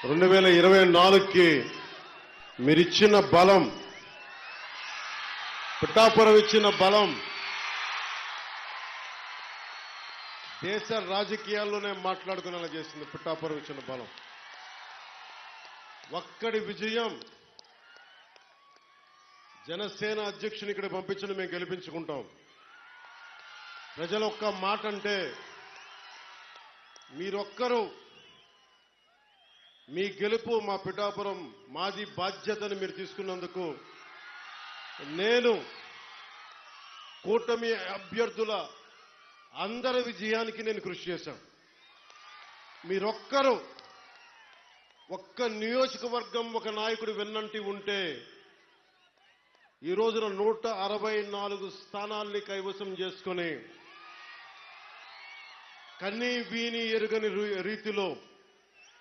2024కి మీరిచ్చిన బలం, పిఠాపురం ఇచ్చిన బలం దేశ రాజకీయాల్లోనే మాట్లాడుకునేలా చేసింది. పిఠాపురం ఇచ్చిన బలం, ఒక్కడి విజయం. జనసేన అధ్యక్షుని ఇక్కడ పంపించిన మేము గెలిపించుకుంటాం. ప్రజలు ఒక్క మాట అంటే మీరొక్కరు, మీ గెలుపు మా పిఠాపురం మాది బాధ్యతని మీరు తీసుకున్నందుకు నేను కూటమి అభ్యర్థుల అందరి విజయానికి నేను కృషి చేశాను. మీరొక్కరు, ఒక్క నియోజకవర్గం ఒక నాయకుడు వెన్నంటి ఉంటే ఈ రోజున 164 స్థానాల్ని కైవసం చేసుకుని కన్నీ వీని ఎరుగని రీతిలో